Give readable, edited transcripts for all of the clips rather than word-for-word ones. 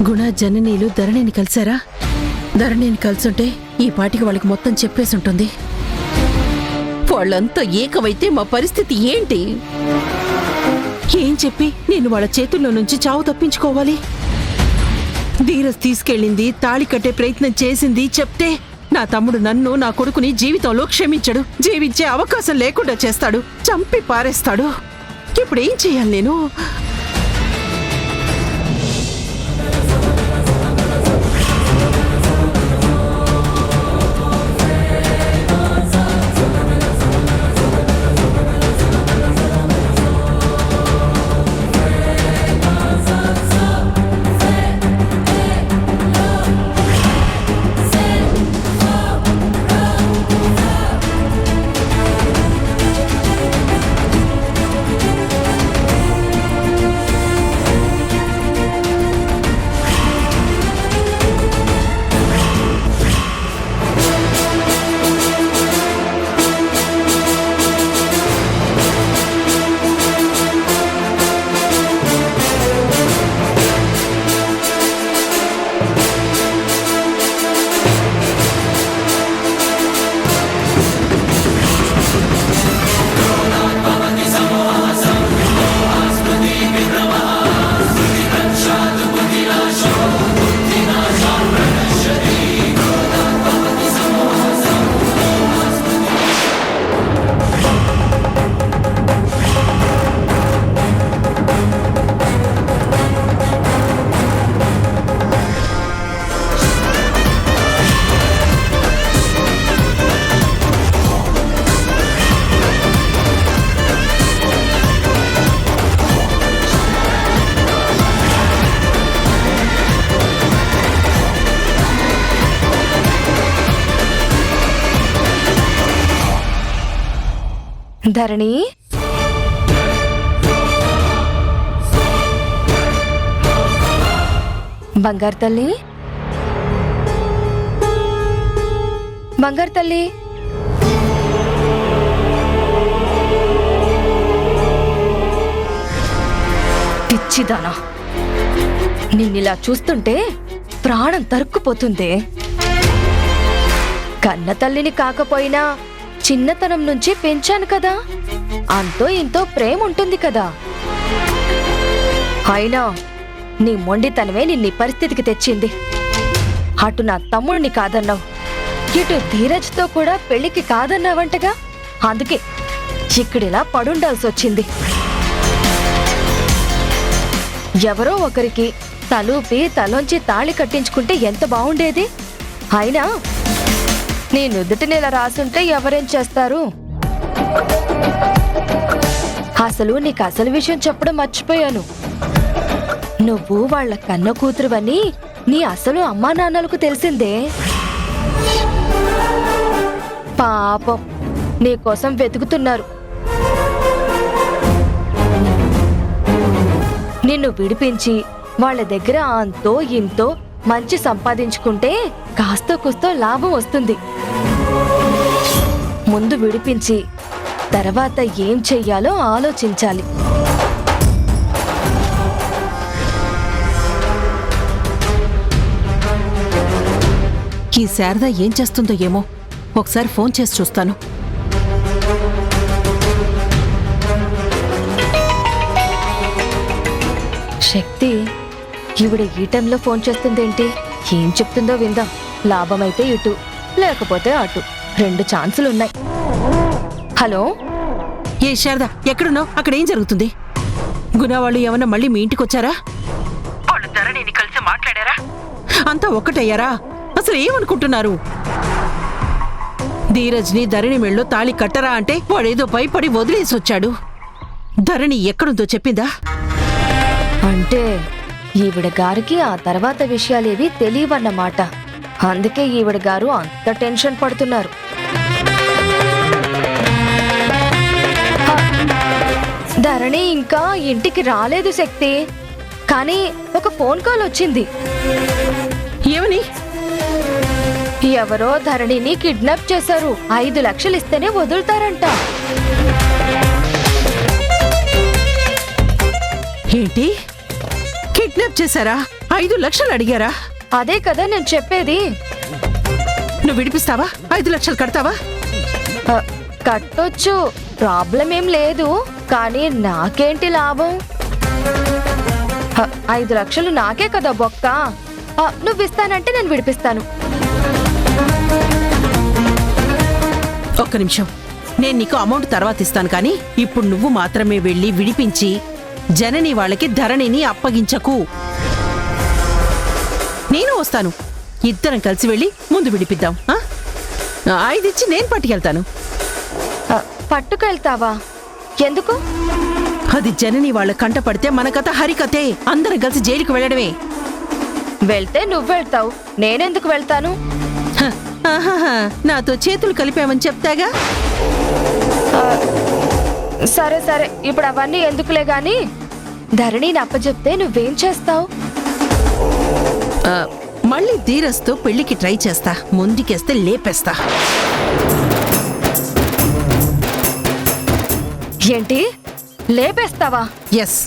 గుణ జననీలు ధరణిని కలిసారా? ధరణిని కలిసుంటే ఈ పాటికి వాళ్ళకి మొత్తం చెప్పేసుంటుంది. వాళ్ళంతా ఏకమైతే మా పరిస్థితి ఏంటి? ఏం చెప్పి నేను వాళ్ళ చేతుల్లో నుంచి చావు తప్పించుకోవాలి? ధీరజ్ తీసుకెళ్ళింది, తాళి కట్టే ప్రయత్నం చేసింది చెప్తే నా తమ్ముడు నన్ను, నా కొడుకుని జీవితంలో క్షమించడు, జీవించే అవకాశం లేకుండా చేస్తాడు, చంపి పారేస్తాడు. ఇప్పుడేం చెయ్యాలి నేను? ధరణి, బంగారు తల్లి, బంగారు తల్లి, పిచ్చిదానా, నిన్నిలా చూస్తుంటే ప్రాణం తరుక్కుపోతుంది. కన్న తల్లిని కాకపోయినా చిన్నతనం నుంచి పెంచాను కదా, అంతో ఇంతో ప్రేమ ఉంటుంది కదా. అయినా నీ మొండితనమే నిన్ని పరిస్థితికి తెచ్చింది. అటు నా తమ్ముడిని కాదన్నావు, ఇటు ధీరజ్తో కూడా పెళ్లికి కాదన్నావంటగా. అందుకే ఇక్కడిలా పడుండాల్సి వచ్చింది. ఎవరో ఒకరికి తలూపి తలోంచి తాళి కట్టించుకుంటే ఎంత బాగుండేది. అయినా నీ నుదుటి నెల రాసుంటే ఎవరేం చేస్తారు? అసలు నీకు అసలు విషయం చెప్పడం మర్చిపోయాను. నువ్వు వాళ్ళ కన్న కూతురువని నీ అసలు అమ్మా నాన్నలకు తెలిసిందే. పాపం నీకోసం వెతుకుతున్నారు. నిన్ను విడిపించి వాళ్ళ దగ్గర అంతో ఇంతో మంచి సంపాదించుకుంటే కాస్తో కూస్తో లాభం వస్తుంది. ముందు విడిపించి తర్వాత ఏం చెయ్యాలో ఆలోచించాలి. ఈ శారద ఏం చేస్తుందో ఏమో, ఒకసారి ఫోన్ చేసి చూస్తాను. శక్తి, ఈవిడ ఈ టైంలో ఫోన్ చేస్తుందేంటి? ఏం చెప్తుందో విందాం. లాభమైతే ఇటు, లేకపోతే అటు, 2 ఛాన్సులున్నాయి. హలో, ఏ శారద, ఎక్కడున్నావు? అక్కడ ఏం జరుగుతుంది? గుణ వాళ్ళు ఏమన్నా మళ్ళీ మీ ఇంటికి వచ్చారా? వాళ్ళు ధరణిని కలిసి మాట్లాడారా? అంతా ఒక్కటయ్యారా? అసలు ఏమనుకుంటున్నారు? ధీరజ్ని ధరణి మెళ్ళో తాళి కట్టరా అంటే వాడేదో భయపడి వదిలేసి వచ్చాడు. ధరణి ఎక్కడుందో చెప్పిందా? అంటే ఈవిడ గారికి ఆ తర్వాత విషయాలేవి తెలియవన్నమాట. అందుకే ఈవిడ గారు అంత టెన్షన్ పడుతున్నారు. ధరణి ఇంకా ఇంటికి రాలేదు శక్తి, కానీ ఒక ఫోన్ కాల్ వచ్చింది. ఏమని? ఎవరో ధరణిని కిడ్నాప్ చేశారు. 5 లక్షలు ఇస్తేనే వదులుతారంట. ఏంటి? కిడ్నాప్ చేశారా? 5 లక్షలు అడిగారా? అదే కదా నేను చెప్పేది. నువ్వు విడిపిస్తావా? 5 లక్షలు కడతావా? కట్టొచ్చు, ప్రాబ్లం ఏం లేదు. కానీ నాకేంటి లాభం? 5 లక్షలు నాకే కదా బొక్క. నువ్వు ఇస్తానంటే నేను విడిపిస్తాను. ఒక్క నిమిషం, నేను నీకు అమౌంట్ తర్వాత ఇస్తాను, కానీ ఇప్పుడు నువ్వు మాత్రమే వెళ్ళి విడిపించి జనని వాళ్ళకి ధరణిని అప్పగించకు. నేను వస్తాను, ఇద్దరం కలిసి వెళ్ళి ముందు విడిపిద్దాం. 5 ఇచ్చి నేను పట్టుకెళ్తాను. పట్టుకెళ్తావా? ఎందుకు? అది జనని వాళ్ళ కంట పడితే మన కథ హరికథే. అందరం కలిసి జైలుకి వెళ్ళడమే. వెళ్తే నువ్వు వెళ్తావు, నేనెందుకు వెళ్తాను? నాతో చేతులు కలిపామని చెప్తాగా. సరే సరే, ఇప్పుడు అవన్నీ ఎందుకులే గాని ధరణిని అప్పచెప్తే నువ్వేం చేస్తావు? మళ్ళీ ధీరస్తో పెళ్లికి ట్రై చేస్తా. ముందుకేస్తే లేపేస్తా. ఏంటి, లేపేస్తావా? ఎస్.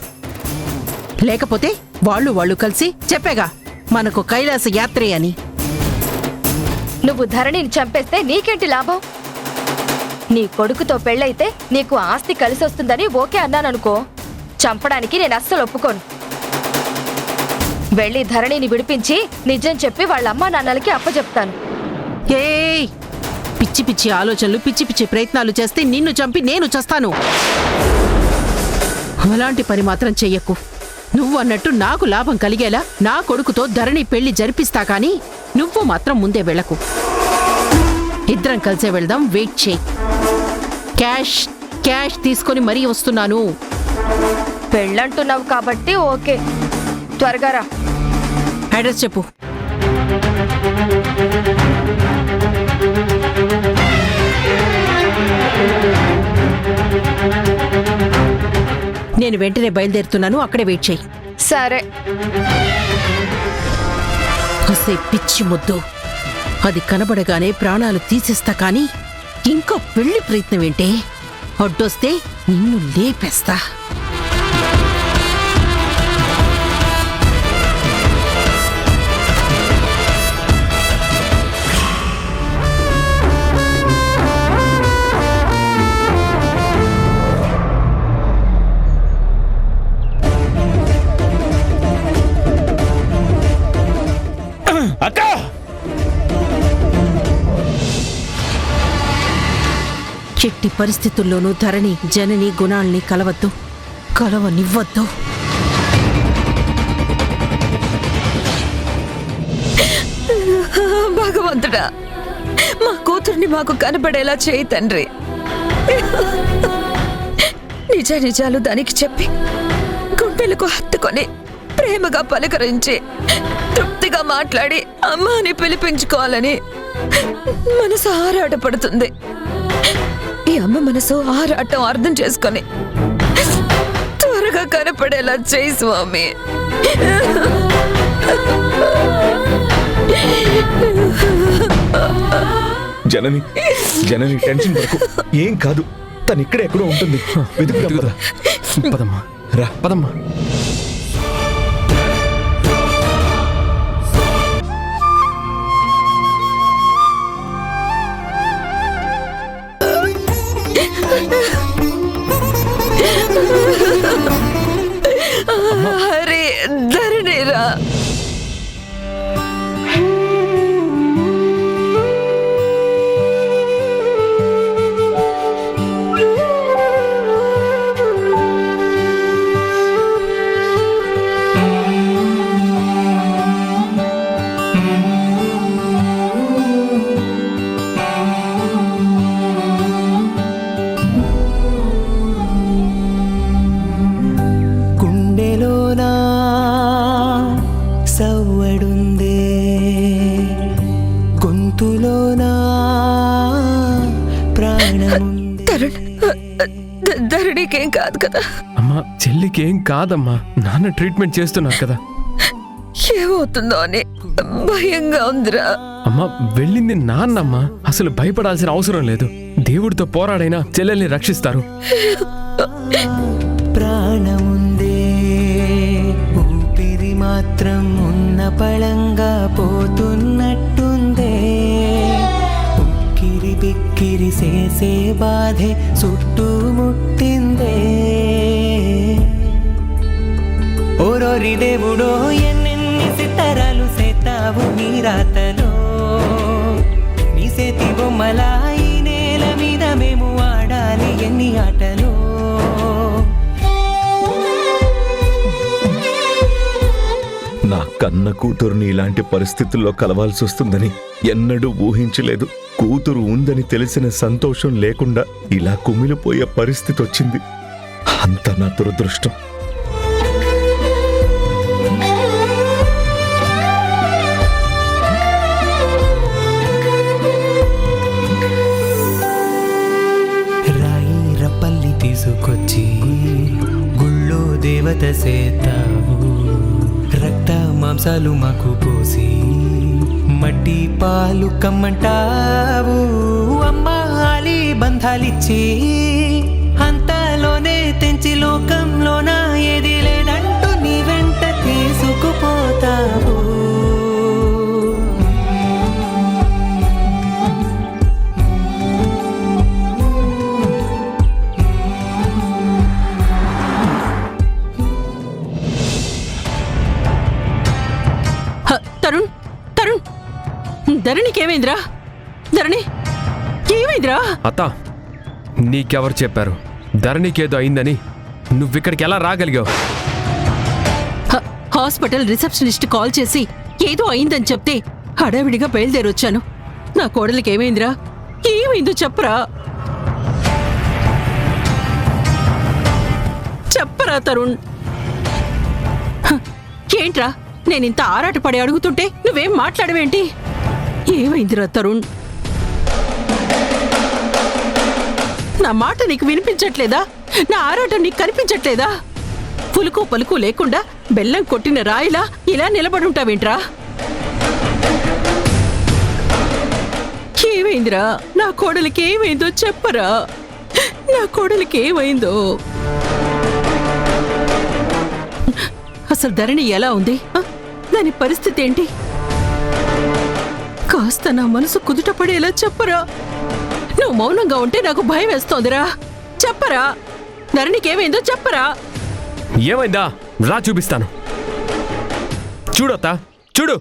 లేకపోతే వాళ్ళు కలిసి చెప్పేగా మనకు కైలాస యాత్రే అని. నువ్వు ధరణిని చంపేస్తే నీకేంటి లాభం? నీ కొడుకుతో పెళ్ళైతే నీకు ఆస్తి కలిసొస్తుందని ఓకే అన్నాననుకో, చంపడానికి నేను అస్సలు ఒప్పుకోను. వెళ్ళి ధరణిని విడిపించి నిజం చెప్పి వాళ్ళ అమ్మా నాన్నలకి అప్పచెప్తాను. ఏయ్, పిచ్చి పిచ్చి ఆలోచనలు, పిచ్చి పిచ్చి ప్రయత్నాలు చేస్తే నిన్ను చంపి నేను చస్తాను. అలాంటి పని మాత్రం చెయ్యకు. నువ్వు అన్నట్టు నాకు లాభం కలిగేలా నా కొడుకుతో ధరణి పెళ్లి జరిపిస్తా, కానీ నువ్వు మాత్రం ముందే వెళ్ళకు. ఇద్దరం కలిసే వెళ్దాం. వెయిట్ చేయి. క్యాష్ తీసుకొని మరీ వస్తున్నాను. పెళ్ళంటున్నావు కాబట్టి ఓకే, త్వరగా రా. అడ్రస్ చెప్పు. నేను వెంటనే బయలుదేరుతున్నాను, అక్కడే వెయిట్ చేయి. సరే. వస్తే పిచ్చి ముద్దు, అది కనబడగానే ప్రాణాలు తీసేస్తా, కానీ ఇంకా పెళ్లి ప్రయత్నం ఏంటే? అడ్డొస్తే నిన్ను లేపేస్తా. అక్క, చెట్టి పరిస్థితుల్లోనూ ధరణి జనని గుణాల్ని కలవనివ్వద్దు. భగవంతుడా, మా కూతుర్ని మాకు కనబడేలా చేయి తండ్రి. నిజాలు దానికి చెప్పి గుండెలకు హత్తుకొని ప్రేమగా పలకరించి తృప్తిగా మాట్లాడి అమ్మా అని పిలిపించుకోవాలని మనసు ఆరాటపడుతుంది. ఈ అమ్మ మనసు ఆరాటం అర్థం చేసుకొని త్వరగా కనపడేలా చేయి స్వామి. జనని టెన్షన్ పడకు, ఏం కాదు. తను ఇక్కడే ఎక్కడో ఉంటుంది. పదమ్మా, రా పదమ్మా. అరే ధరణిరా, సవ్వడుందే గొంతులోనా ప్రాణముందే. ధరణికేం కాదు కదా? అమ్మా, చెల్లికేం కాదమ్మా. నాన్న ట్రీట్మెంట్ చేస్తున్నారు కదా. ఏమవుతుందో అని భయంగా ఉందిరా. అమ్మా, వెళ్ళింది నాన్నమ్మా. అసలు భయపడాల్సిన అవసరం లేదు. దేవుడితో పోరాడైనా చెల్లెల్ని రక్షిస్తారు. ప్రాణముందే ఊపిరి మాత్రం చపళంగా పోతున్నట్టుందే ఉక్కిరి బిక్కిరి చేసే బాధే చుట్టుముట్టిందే ఓరోరి దేవుడో ఎన్నెన్ని సితారాలు సేతావు నీ రాతలో నీ సేతి బొమ్మలా ఈ నేల మీద మేము ఆడాలి ఎన్ని ఆటలో నా కన్న కూతురుని ఇలాంటి పరిస్థితుల్లో కలవాల్సి వస్తుందని ఎన్నడూ ఊహించలేదు. కూతురు ఉందని తెలిసిన సంతోషం లేకుండా ఇలా కుమిలిపోయే పరిస్థితి వచ్చింది. అంత నా దురదృష్టం. రాయి రప్పల్ని తీసుకొచ్చి గుళ్ళో దేవత సేతావు రక్త మాంసాలు మాకు పోసి మట్టి పాలు కమ్మంటావు అమ్మాలి బంధాలిచ్చి అంతలోనే తెంచి లోకంలోన ఏది లేదంటూ నీ వెంట తీసుకుపోతావు తరుణ్ తరుణ్ ధరణికేమైందిరా? ధరణి ఏమైందిరా? అత్త, నీకెవరు చెప్పారు ధరణికేదో అయిందని? నువ్విక్కడికి ఎలా రాగలిగావు? హాస్పిటల్ రిసెప్షనిస్ట్ కాల్ చేసి ఏదో అయిందని చెప్తే హడావిడిగా బయలుదేరొచ్చాను. నా కోడలికి ఏమైందిరా? ఏమైందో చెప్పరా? చెప్పరా తరుణ్. ఏంట్రా నేనింత ఆరాటపడి అడుగుతుంటే నువ్వేం మాట్లాడవేంటి? ఏమైందిరా తరుణ్? నా మాట నీకు వినిపించట్లేదా? నా ఆరాటం నీకు కనిపించట్లేదా? పులుకు పలుకు లేకుండా బెల్లం కొట్టిన రాయిలా ఇలా నిలబడుంటావేంట్రా? ఏమైందిరా? నా కోడలికి ఏమైందో చెప్పరా? నా కోడలికి ఏమైందో? అసలు ధరణి ఎలా ఉంది? దాని పరిస్థితి ఏంటి? కాస్త నా మనసు కుదుట పడేలా చెప్పరా? నువ్వు మౌనంగా ఉంటే నాకు భయం వేస్తోందిరా. చెప్పరా, ధరణికి ఏమైందో చెప్పరా? ఏమైందా? రా చూపిస్తాను. చూడొత్తా, చూడు.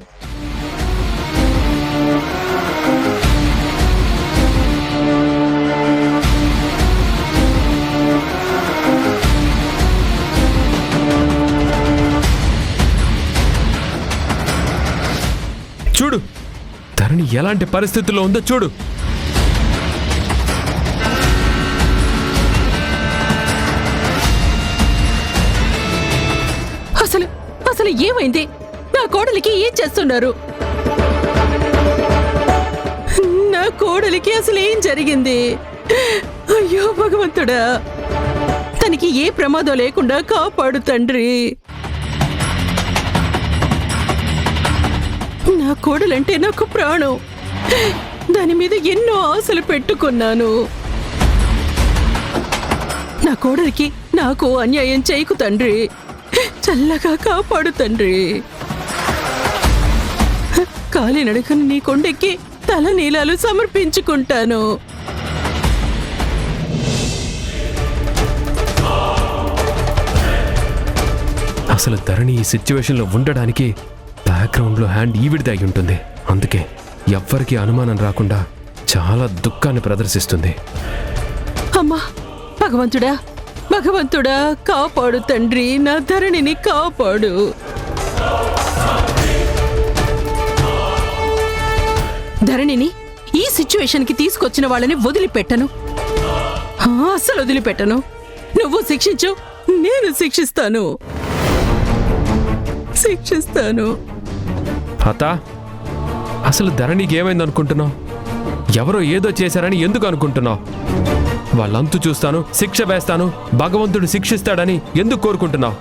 చూడు ధరణి ఎలాంటి పరిస్థితుల్లో ఉందో చూడు. అసలు అసలు ఏమైంది? నా కోడలికి ఏం చేస్తున్నారు? నా కోడలికి అసలు ఏం జరిగింది? అయ్యో భగవంతుడా, తనకి ఏ ప్రమాదం లేకుండా కాపాడు తండ్రి. నా కోడలంటే నాకు ప్రాణం. దాని మీద ఎన్నో ఆశలు పెట్టుకున్నాను. నా కోడలికి నాకు అన్యాయం చేయకు తండ్రి. చల్లగా కాపాడు తండ్రి. కాలినడకను నీ కొండెక్కి తల నీలాలు సమర్పించుకుంటాను. అసలు ధరణి ఈ సిచ్యువేషన్లో ఉండడానికి బ్యాక్గ్రౌండ్లో హ్యాండ్ ఈవిడిది అయి ఉంటుంది. అందుకే ఎవ్వరికీ అనుమానం రాకుండా చాలా దుఃఖాన్ని ప్రదర్శిస్తుంది. అమ్మా భగవంతుడా, భగవంతుడా కాపాడు తండ్రి. నా ధరణిని కాపాడు. ధరణిని ఈ సిచ్యువేషన్కి తీసుకొచ్చిన వాళ్ళని వదిలిపెట్టను. అస్సలు వదిలిపెట్టను. నువ్వు శిక్షించు, నేను శిక్షిస్తాను. శిక్షిస్తాను. అత్త, అసలు ధరణికి ఏమైంది అనుకుంటున్నావు? ఎవరో ఏదో చేశారని ఎందుకు అనుకుంటున్నావు? వాళ్ళంతు చూస్తాను, శిక్ష వేస్తాను, భగవంతుడు శిక్షిస్తాడని ఎందుకు కోరుకుంటున్నావు?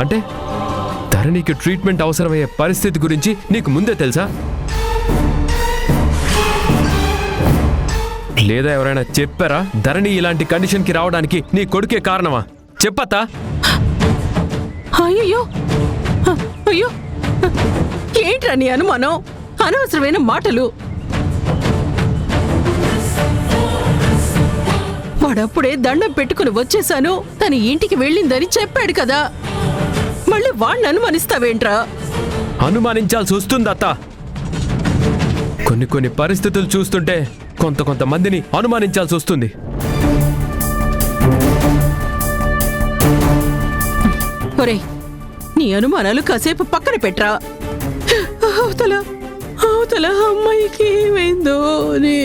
అంటే ధరణికి ట్రీట్మెంట్ అవసరమయ్యే పరిస్థితి గురించి నీకు ముందే తెలుసా? లేదా ఎవరైనా చెప్పారా ధరణి ఇలాంటి కండిషన్కి రావడానికి నీ కొడుకే కారణమా? చెప్పత్తా. అయ్యో అయ్యో ఏంట్రా నీ అనుమానం? అనవసరమైన మాటలు. వాడప్పుడే దండం పెట్టుకుని వచ్చేశాను, తన ఇంటికి వెళ్ళిందని చెప్పాడు కదా, మళ్ళీ వాడిని అనుమానిస్తావేంట్రా? అనుమానించాల్సి వస్తుంది అత్త. కొన్ని పరిస్థితులు చూస్తుంటే కొంతమందిని అనుమానించాల్సి వస్తుంది. ఒరే, నీ అనుమానాలు కాసేపు పక్కన పెట్టరా. అవతల అమ్మాయికి ఏమైందో అని.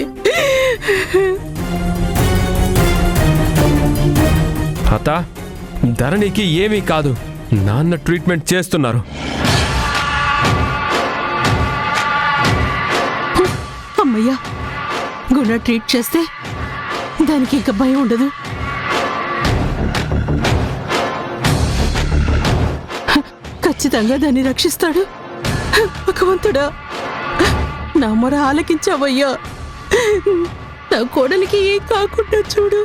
అత్త, ధరణికి ఏమీ కాదు, నాన్న ట్రీట్మెంట్ చేస్తున్నారు. అమ్మయ్యా, గుణ ట్రీట్ చేస్తే దానికి ఇంకా భయం ఉండదు. ఖచ్చితంగా దాన్ని రక్షిస్తాడు. భగవంతుడా, నా మొర ఆలకించావయ్యా. నా కోడలికి ఏం కాకుండా చూడు.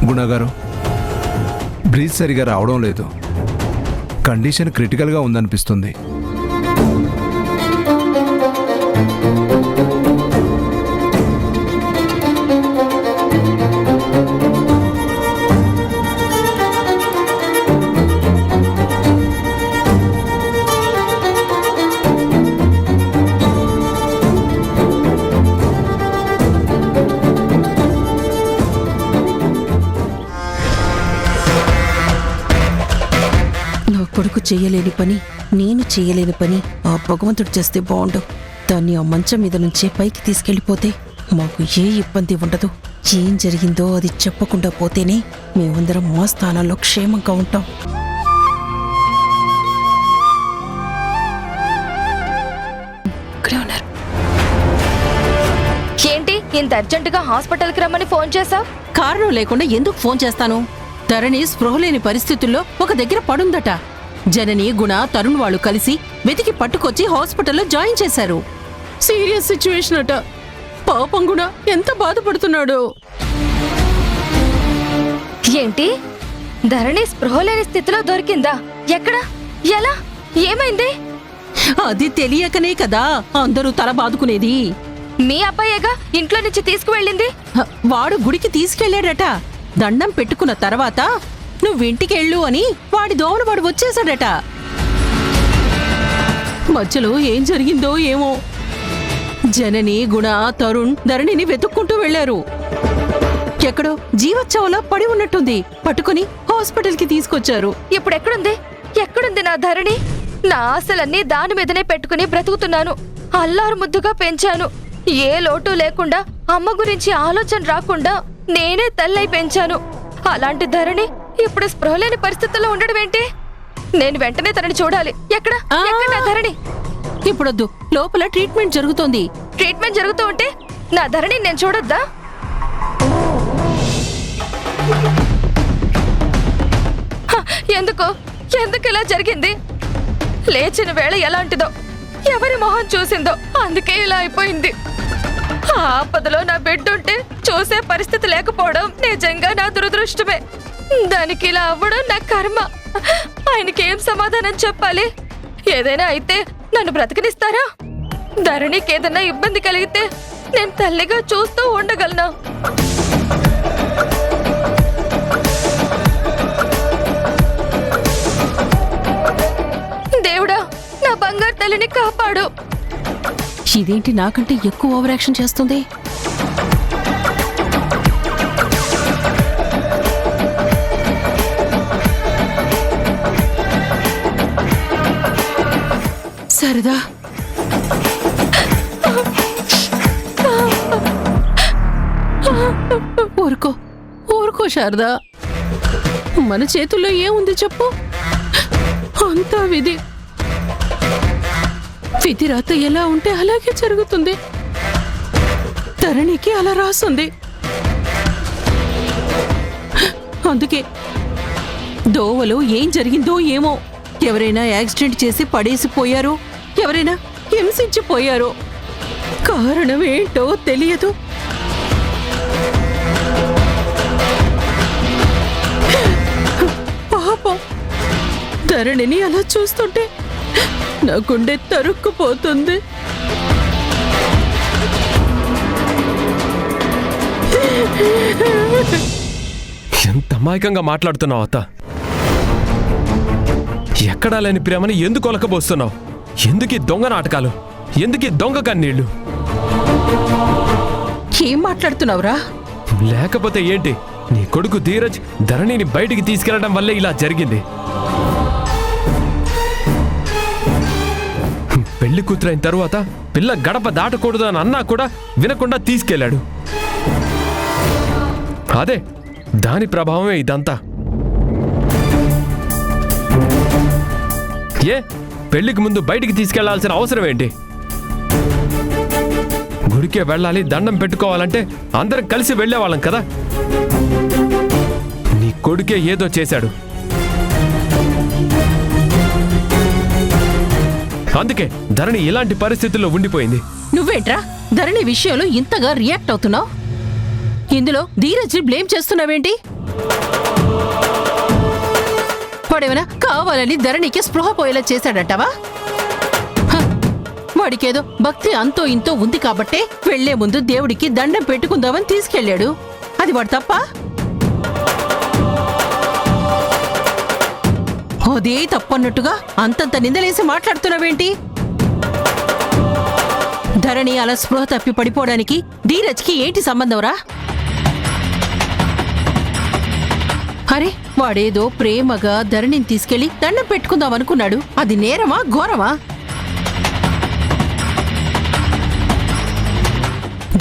గుణగారు, బ్రీత్ సరిగా రావడం లేదు. కండిషన్ క్రిటికల్గా ఉందనిపిస్తుంది. కొడుకు చెయ్యలేని పని, నేను చెయ్యలేని పని ఆ భగవంతుడు చేస్తే బాగుండు. దాన్ని ఆ మంచం మీద నుంచే పైకి తీసుకెళ్లిపోతే మాకు ఏ ఇబ్బంది ఉండదు. ఏం జరిగిందో అది చెప్పకుండా పోతేనే మేమందరం మా స్థానాల్లో క్షేమంగా ఉంటాం. ఏంటి ఇంత అర్జెంటుగా హాస్పిటల్కి రమ్మని ఫోన్ చేశావు? కారణం లేకుండా ఎందుకు ఫోన్ చేస్తాను? ధరణి స్పృహలేని పరిస్థితుల్లో ఒక దగ్గర పడుందట. జనని, గుణ, తరుణ్ వాళ్ళు కలిసి వెతికి పట్టుకొచ్చి హాస్పిటల్లో జాయిన్ చేశారు. సీరియస్ సిచ్యువేషన్ అట. పాపం గుణ ఎంత బాధపడుతున్నాడో. ఏంటి, ధరణి స్పృహలేని స్థితిలో దొరికిందా? ఎక్కడ? ఎలా? ఏమైంది? అది తెలియకనే కదా అందరూ తల బాదుకునేది. మీ అబ్బాయేగా ఇంట్లో నుంచి తీసుకువెళ్ళింది. వాడు గుడికి తీసుకెళ్లాడట. దండం పెట్టుకున్న తర్వాత నువ్వింటికెళ్ళు అని వాడి దోవన వాడు వచ్చేశాడట. మధ్యలో ఏం జరిగిందో ఏమో. జనని, గుణ, తరుణ్ ధరణిని వెతుక్కుంటూ వెళ్లారు. ఎక్కడో జీవోత్సవంలా పడి ఉన్నట్టుంది. పట్టుకుని హాస్పిటల్కి తీసుకొచ్చారు. ఎక్కడుంది నా ధరణి? నా ఆశలన్నీ దాని మీదనే పెట్టుకుని బ్రతుకుతున్నాను. అల్లారు ముద్దుగా పెంచాను. ఏ లోటు లేకుండా, అమ్మ గురించి ఆలోచన రాకుండా నేనే తల్లై పెంచాను. అలాంటి ధరణి ఇప్పుడు స్పృహలేని పరిస్థితుల్లో ఉండడం ఏంటి? నేను వెంటనే తనని చూడాలి. ఎక్కడ నా ధరణి? ఇప్పుడొద్దు, లోపల ట్రీట్మెంట్ జరుగుతోంది. ట్రీట్మెంట్ జరుగుతూ ఉంటే నా ధరణి నేను చూడొద్దా? ఎందుకు ఇలా జరిగింది? లేచిన వేళ ఎలాంటిదో, ఎవరి మొహం చూసిందో, అందుకే ఇలా అయిపోయింది. ఆ ఆపదలో నా బిడ్డ ఉంటే చూసే పరిస్థితి లేకపోవడం నిజంగా నా దురదృష్టమే. దానికి ఇలా అవ్వడం నా కర్మ. ఆయనకి ఏం సమాధానం చెప్పాలి? ఏదైనా అయితే నన్ను బ్రతకనిస్తారా? ధరణికి ఏదైనా ఇబ్బంది కలిగితే నేను తల్లిగా చూస్తూ ఉండగలనా? దేవుడా, నా బంగారు తల్లిని కాపాడు. ఇదేంటి నాకంటే ఎక్కువ ఓవర్ యాక్షన్ చేస్తుంది? శారదా, ఊరుకో ఊరుకో శారదా. మన చేతుల్లో ఏముంది చెప్పు? అంతా విధి. విధి రాత ఎలా ఉంటే అలాగే జరుగుతుంది. ధరణికి అలా రాసుంది. అందుకే దోవలో ఏం జరిగిందో ఏమో, ఎవరైనా యాక్సిడెంట్ చేసి పడేసిపోయారో, ఎవరైనా హింసించిపోయారో, కారణం ఏంటో తెలియదు. పాపం ధరణిని అలా చూస్తుంటే నా గుండె తరుక్కుపోతుంది. ఎంత అమాయకంగా మాట్లాడుతున్నావు అత్త. ఎక్కడా లేని ప్రేమని ఎందుకు ఒలకబోస్తున్నావు? ఎందుకు ఈ దొంగ నాటకాలు? ఎందుకు ఈ దొంగ కన్నీళ్లు? ఏం మాట్లాడుతున్నావురా? లేకపోతే ఏంటి, నీ కొడుకు ధీరజ్ ధరణిని బయటికి తీసుకెళ్లడం వల్లే ఇలా జరిగింది. పెళ్లి కూతురైన తరువాత పిల్ల గడప దాటకూడదు అని అన్నా కూడా వినకుండా తీసుకెళ్లాడు. అదే దాని ప్రభావమే ఇదంతా. ఏ పెళ్లికి ముందు బయటికి తీసుకెళ్లాల్సిన అవసరం ఏంటి? గుడికే వెళ్ళాలి, దండం పెట్టుకోవాలంటే అందరం కలిసి వెళ్ళేవాళ్ళం కదా. నీ కొడుకే ఏదో చేశాడు. అందుకే ధరణి ఇలాంటి పరిస్థితుల్లో ఉండిపోయింది. నువ్వేంట్రా ధరణి విషయంలో ఇంతగా రియాక్ట్ అవుతున్నావు? ఇందులో ధీరజ్ బ్లేమ్ చేస్తున్నావేంటి? వాడేమైనా కావాలని ధరణికి స్పృహ పోయేలా చేశాడంటావా? వాడికేదో భక్తి అంతో ఇంతో ఉంది కాబట్టే వెళ్లే ముందు దేవుడికి దండం పెట్టుకుందామని తీసుకెళ్లాడు. అది వాడు తప్ప? అదే తప్పన్నట్టుగా అంతంత నిందలేసి మాట్లాడుతున్నావేంటి? ధరణి అలా స్పృహ తప్పి పడిపోవడానికి ధీరజ్కి ఏంటి సంబంధంరా? అరే వాడేదో ప్రేమగా ధరణిని తీసుకెళ్లి దండం పెట్టుకుందాం అనుకున్నాడు. అది నేరమా ఘోరమా?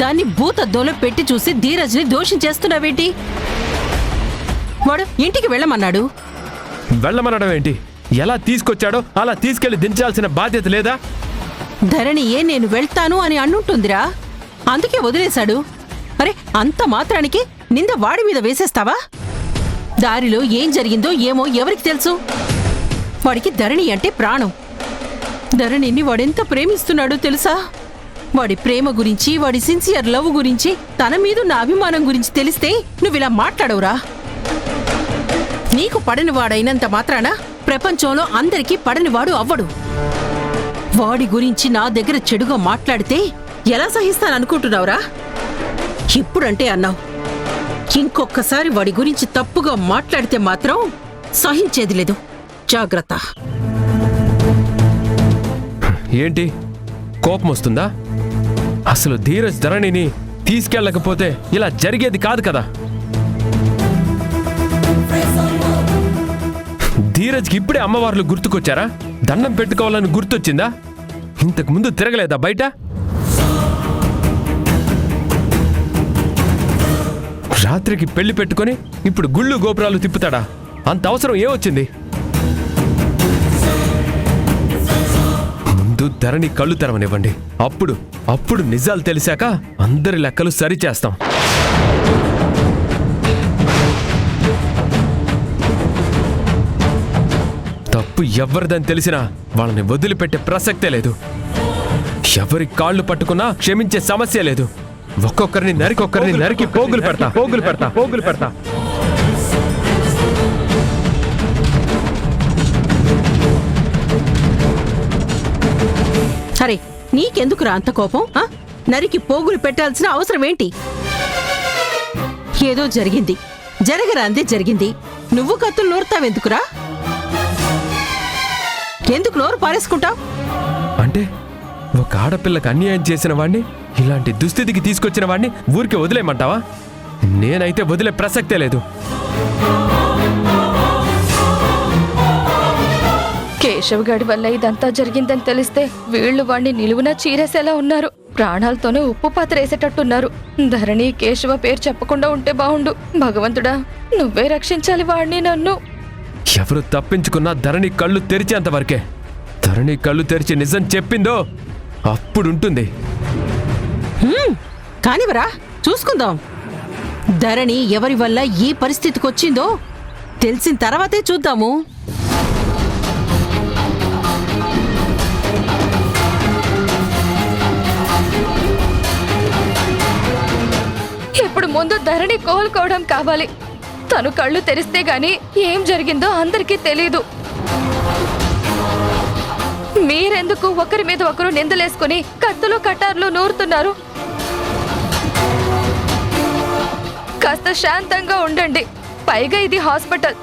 దాన్ని భూతద్దంలో పెట్టి చూసి ధీరజ్ని దోషించేస్తున్నావేంటి? వాడు ఇంటికి వెళ్ళమన్నాడు. వెళ్ళమనడం ఏంటి? ఎలా తీసుకొచ్చాడో అలా తీసుకెళ్లి దించాల్సిన బాధ్యత లేదా? ధరణియే నేను వెళ్తాను అని అన్నుంటుందిరా, అందుకే వదిలేశాడు. అరే అంత మాత్రానికి నింద వాడి మీద వేసేస్తావా? దారిలో ఏం జరిగిందో ఏమో ఎవరికి తెలుసు? వాడికి ధరణి అంటే ప్రాణం. ధరణిని వాడెంత ప్రేమిస్తున్నాడో తెలుసా? వాడి ప్రేమ గురించి, వాడి సిన్సియర్ లవ్ గురించి, తన మీదున్న అభిమానం గురించి తెలిస్తే నువ్విలా మాట్లాడవురా? నీకు పడనివాడైనంత మాత్రాన ప్రపంచంలో అందరికీ పడనివాడు అవ్వడు. వాడి గురించి నా దగ్గర చెడుగా మాట్లాడితే ఎలా సహిస్తాననుకుంటున్నావురా? ఇప్పుడంటే అన్నావు, ఇంకొక్కసారి వాడి గురించి తప్పుగా మాట్లాడితే మాత్రం సహించేది లేదు. జాగ్రత్త. ఏంటి కోపం వస్తుందా? అసలు ధీరజ్ ధరణిని తీసుకెళ్ళకపోతే ఇలా జరిగేది కాదు కదా. ధీరజ్కి ఇప్పుడే అమ్మవార్లు గుర్తుకొచ్చారా? దండం పెట్టుకోవాలని గుర్తొచ్చిందా? ఇంతకు ముందు తిరగలేదా బయట? రాత్రికి పెళ్లి పెట్టుకొని ఇప్పుడు గుళ్ళు గోపురాలు తిప్పుతాడా? అంత అవసరం ఏమొచ్చింది? ముందు ధరణి కళ్ళు తెరవనివ్వండి. అప్పుడు నిజాలు తెలిసాక అందరి లెక్కలు సరిచేస్తాం. తప్పు ఎవరిదని తెలిసినా వాళ్ళని వదిలిపెట్టే ప్రసక్తే లేదు. ఎవరి కాళ్ళు పట్టుకున్నా క్షమించే సమస్య లేదు. ఒక్కొక్కరిని నరికి పోగులు పెడతా. సరే నీకెందుకురా అంత కోపం? నరికి పోగులు పెట్టాల్సిన అవసరం ఏంటి? ఏదో జరిగింది, జరగరాందే జరిగింది. నువ్వు కత్తులు నూరుతావెందుకురా? ఎందుకు నోరు పారేసుకుంటావు? అంటే ఒక ఆడపిల్లకి అన్యాయం చేసిన వాణ్ణి, ఇలాంటి దుస్థితికి తీసుకొచ్చిన వాణ్ణి ఊరికి వదిలేయమంటావా? నేనైతే వదిలే ప్రసక్తే లేదు. కేశవ్ గడి వల్ల ఇదంతా జరిగిందని తెలిస్తే వీళ్ళు వాణ్ణి నిలువున చీరేసేలా ఉన్నారు. ప్రాణాలతోనే ఉప్పు పాత్ర వేసేటట్టున్నారు. ధరణి కేశవ పేరు చెప్పకుండా ఉంటే బావుండు. భగవంతుడా, నువ్వే రక్షించాలి వాణ్ణి, నన్ను. ఎవరు తప్పించుకున్నా ధరణి కళ్ళు తెరిచేంత వరకే. ధరణి కళ్ళు తెరిచి నిజం చెప్పిందో అప్పుడుంటుంది. కానివరా, చూసుకుందాం. ధరణి ఎవరి వల్ల ఈ పరిస్థితికి వచ్చిందో తెలిసిన తర్వాతే చూద్దాము. ఇప్పుడు ముందు ధరణి కోలుకోవడం కావాలి. తను కళ్ళు తెరిస్తే గాని ఏం జరిగిందో అందరికీ తెలీదు. మీరెందుకు ఒకరి మీద ఒకరు నిందలేసుకుని కత్తులు కటార్లు నూరుతున్నారు? కాస్త శాంతంగా ఉండండి. పైగా ఇది హాస్పిటల్,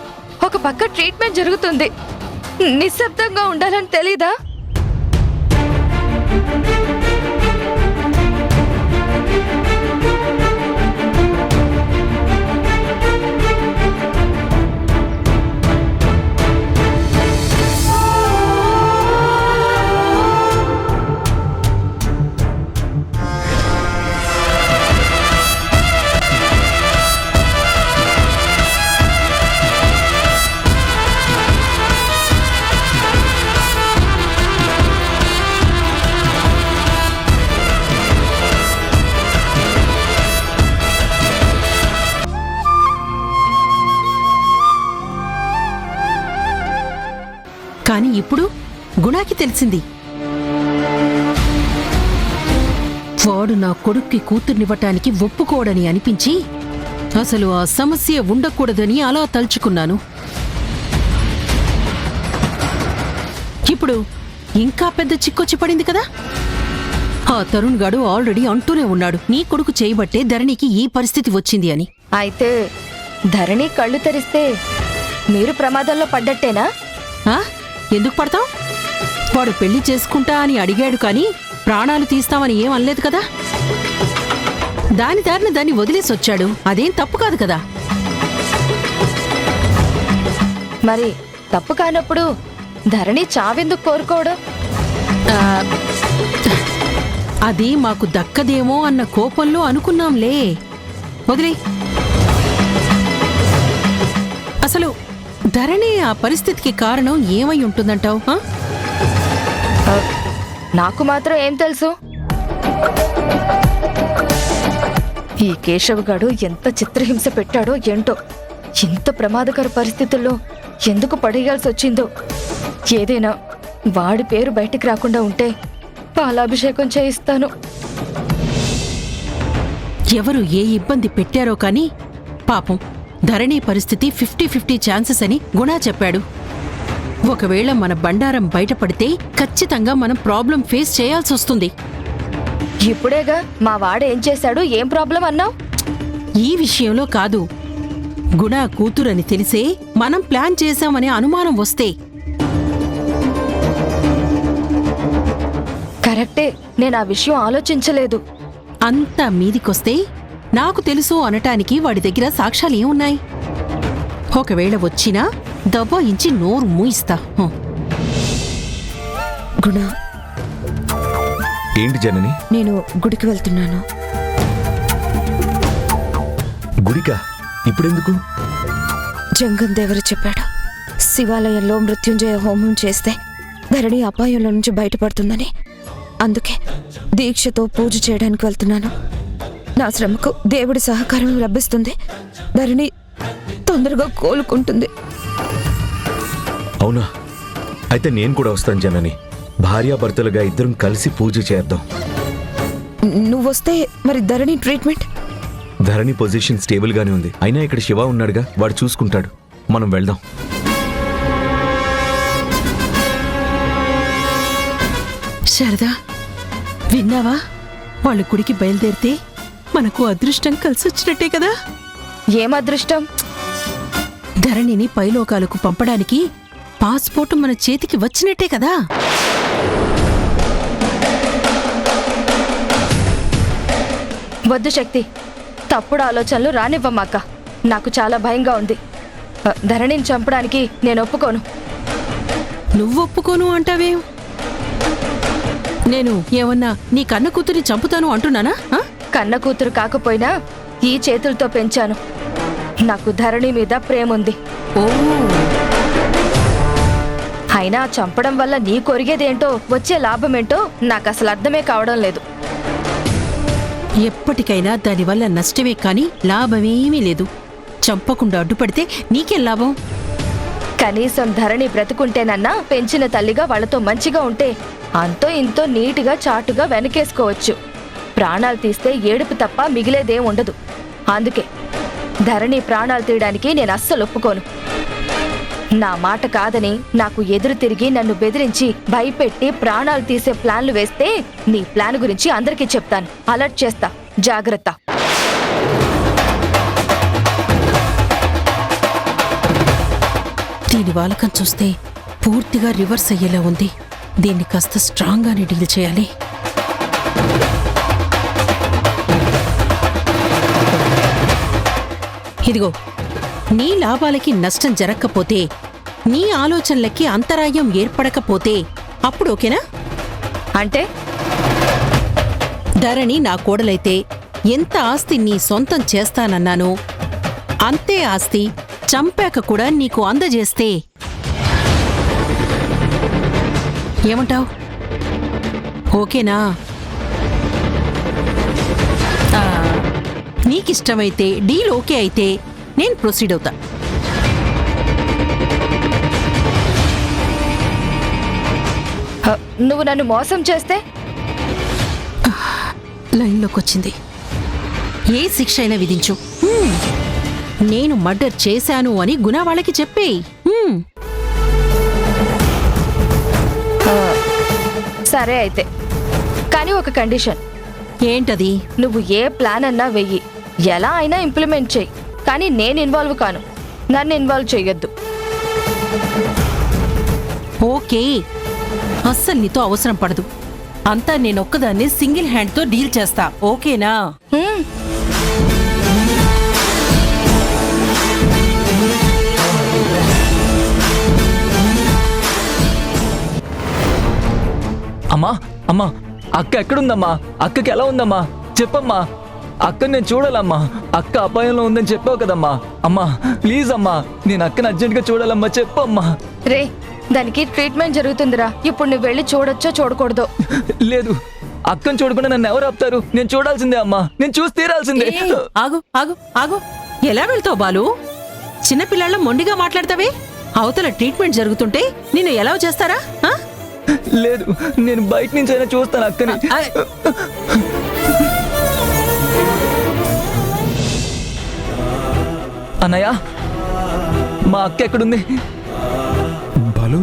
ఒక పక్క ట్రీట్మెంట్ జరుగుతుంది. నిశ్శబ్దంగా ఉండాలని తెలీదా? కానీ ఇప్పుడు గుణాకి తెలిసింది. వాడు నా కొడుక్కి కూతుర్నివ్వటానికి ఒప్పుకోడని అనిపించి అసలు ఆ సమస్య ఉండకూడదని అలా తలుచుకున్నాను. ఇప్పుడు ఇంకా పెద్ద చిక్కొచ్చి పడింది కదా. ఆ తరుణ్ గాడు ఆల్రెడీ అంటూనే ఉన్నాడు, నీ కొడుకు చేయబట్టే ధరణికి ఈ పరిస్థితి వచ్చింది అని. అయితే ధరణి కళ్ళు తెరిస్తే మీరు ప్రమాదంలో పడ్డట్టేనా? ఎందుకు పడతాం? వాడు పెళ్లి చేసుకుంటా అని అడిగాడు, కానీ ప్రాణాలు తీస్తామని ఏం అనలేదు కదా. దాని దారిని దాన్ని వదిలేసొచ్చాడు. అదేం తప్పు కాదు కదా. మరి తప్పు కానప్పుడు ధరణి చావెందుకు కోరుకోవడం? అది మాకు దక్కదేమో అన్న కోపంలో అనుకున్నాంలే. వదిలే. అసలు ధరణి ఆ పరిస్థితికి కారణం ఏమై ఉంటుందంటావు? నాకు మాత్రం ఏం తెలుసు. ఈ కేశవ్ గాడు ఎంత చిత్రహింస పెట్టాడో ఏంటో. ఇంత ప్రమాదకర పరిస్థితుల్లో ఎందుకు పడేయాల్సి వచ్చిందో. ఏదైనా వాడి పేరు బయటికి రాకుండా ఉంటే పాలాభిషేకం చేయిస్తాను. ఎవరు ఏ ఇబ్బంది పెట్టారో కానీ పాపం ధరణి పరిస్థితి 50-50 ఛాన్సెస్ అని గుణా చెప్పాడు. ఒకవేళ మన బండారం బయటపడితే ఖచ్చితంగా మనం ప్రాబ్లం ఫేస్ చేయాల్సి వస్తుంది. ఇప్పుడేగా మా వాడేం చేశాడు, ఏం ప్రాబ్లం అన్నావు? ఈ విషయంలో కాదు. గుణా కూతురని తెలిసే మనం ప్లాన్ చేశామనే అనుమానం వస్తే. కరెక్టే, నేను ఆ విషయం ఆలోచించలేదు. అంతా మీదికొస్తే నాకు తెలుసు అనటానికి వాడి దగ్గర సాక్ష్యాలు ఏమున్నాయి? ఒకవేళ వచ్చినా దబాయించి నోరు మూయిస్తా. గుణ, ఏంటి జనని? నేను గుడికి వెళ్తున్నాను. గుడికా? ఇప్పుడెందుకు? జంగం దేవరు చెప్పాడు, శివాలయంలో మృత్యుంజయ హోమం చేస్తే ధరణి అపాయంలో నుంచి బయటపడుతుందని. అందుకే దీక్షతో పూజ చేయడానికి వెళ్తున్నాను. నా శ్రమకు దేవుడి సహకారం లభిస్తుంది. ధరణి తొందరగా కోలుకుంటుంది. అవునా? అయితే నేను కూడా వస్తాను జనని. భార్యాభర్తలుగా ఇద్దరం కలిసి పూజ చేద్దాం. నువ్వొస్తే మరి ధరణి ట్రీట్మెంట్? ధరణి పొజిషన్ స్టేబుల్ గానే ఉంది. అయినా ఇక్కడ శివ ఉన్నాడుగా, వాడు చూసుకుంటాడు. మనం వెళ్దాం. శారదా, విన్నావా? వాళ్ళ గుడికి బయలుదేరితే మనకు అదృష్టం కలిసొచ్చినట్టే కదా. ఏం అదృష్టం? ధరణిని పైలోకాలకు పంపడానికి పాస్పోర్ట్ మన చేతికి వచ్చినట్టే కదా. వద్దు శక్తి, తప్పుడు ఆలోచనలు రానివ్వమాక. నాకు చాలా భయంగా ఉంది. ధరణిని చంపడానికి నేను ఒప్పుకోను. నువ్వు ఒప్పుకోను అంటావేం? నేను ఏమన్నా నీ కన్న కూతురి చంపుతాను అంటున్నానా? ఆ? కన్న కూతురు కాకపోయినా ఈ చేతులతో పెంచాను. నాకు ధరణి మీద ప్రేముంది. ఓ, అయినా చంపడం వల్ల నీ కొరిగేదేంటో వచ్చే లాభమేంటో నాకు అసలు అర్థమే కావడం లేదు. ఎప్పటికైనా దానివల్ల నష్టమే కాని లాభమేమీ లేదు. చంపకుండా అడ్డుపడితే నీకేం లాభం? కనీసం ధరణి బ్రతుకుంటేనన్నా పెంచిన తల్లిగా వాళ్లతో మంచిగా ఉంటే అంతో ఇంతో నీటిగా చాటుగా వెనకేసుకోవచ్చు. ప్రాణాలు తీస్తే ఏడుపు తప్ప మిగిలేదేం ఉండదు. అందుకే ధరణి ప్రాణాలు తీయడానికి నేను అస్సలు ఒప్పుకోను. నా మాట కాదని నాకు ఎదురు తిరిగి నన్ను బెదిరించి భయపెట్టి ప్రాణాలు తీసే ప్లాన్లు వేస్తే నీ ప్లాన్ గురించి అందరికీ చెప్తాను. అలర్ట్ చేస్తా, జాగ్రత్త. దీని వాలకం చూస్తే పూర్తిగా రివర్స్ అయ్యేలా ఉంది. దీన్ని కాస్త స్ట్రాంగ్గానే డీల్ చేయాలి. ఇదిగో, నీ లాభాలకి నష్టం జరగకపోతే, నీ ఆలోచనలకి అంతరాయం ఏర్పడకపోతే అప్పుడు ఓకేనా? అంటే ధరణి నా కోడలైతే ఎంత ఆస్తి నీ సొంతం చేస్తానన్నానో అంతే ఆస్తి చంపాక కూడా నీకు అందజేస్తే ఏమంటావ్? ఓకేనా? నీకిష్టమైతే, డీల్ ఓకే అయితే నేను ప్రొసీడ్ అవుతా. నువ్వు నన్ను మోసం చేస్తే? లైన్లోకి వచ్చింది. ఏ శిక్ష అయినా విధించు. నేను మర్డర్ చేశాను అని గుణ వాళ్ళకి చెప్పేయి. సరే అయితే, కానీ ఒక కండిషన్. ఏంటది? నువ్వు ఏ ప్లాన్ అన్నా వెయ్యి, ఎలా అయినా ఇంప్లిమెంట్ చెయ్యి, కానీ నేను ఇన్వాల్వ్ కాను. నన్ను ఇన్వాల్వ్ చెయ్యొద్దు. ఓకే, అస్సలు నీతో అవసరం పడదు. అంతా నేనొక్కదాన్ని సింగిల్ హ్యాండ్తో డీల్ చేస్తా. ఓకేనా? అమ్మా అమ్మా, అక్క ఎక్కడుందమ్మా? అక్కకి ఎలా ఉందమ్మా? చెప్పమ్మా. అక్కని నేను చూడాలమ్మా. అక్క అపాయంలో ఉందని చెప్పావు కదమ్మా. అమ్మా ప్లీజ్ అమ్మా, నేను అక్కని అర్జెంట్గా చూడాలమ్మా. చెప్పమ్మా. రే, దానికి ట్రీట్మెంట్ జరుగుతుందిరా. ఇప్పుడు నువ్వు వెళ్ళి చూడొచ్చో చూడకూడదో? లేదు, అక్కని చూడకుండా నన్ను ఎవరు ఆపుతారు? నేను చూడాల్సిందే అమ్మా. నేను చూసి తీరాల్సిందే. ఆగు ఆగు ఆగు. ఎలా వెళ్తావు బాలు? చిన్నపిల్లల మొండిగా మాట్లాడతావే. అవతల ట్రీట్మెంట్ జరుగుతుంటే నిన్ను ఎలా చేస్తారా? లేదు, నేను బయట నుంచి అయినా చూస్తాను అక్కని. అన్నయ్య, మా అక్క ఎక్కడుంది? బాలు,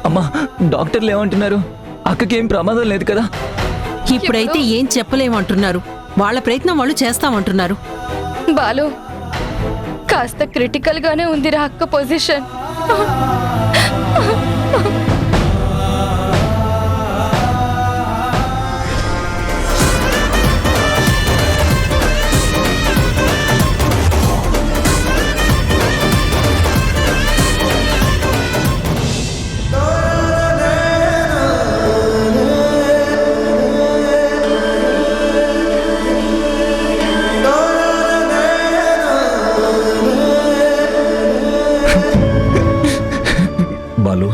అమ్మా, డాక్టర్లు ఏమంటున్నారు? అక్కకి ఏం ప్రమాదం లేదు కదా? ఇప్పుడైతే ఏం చెప్పలేమంటున్నారు. వాళ్ళ ప్రయత్నం వాళ్ళు చేస్తామంటున్నారు. బాలు, కాస్త క్రిటికల్ గానే ఉందిరా అక్క పొజిషన్. బాలు,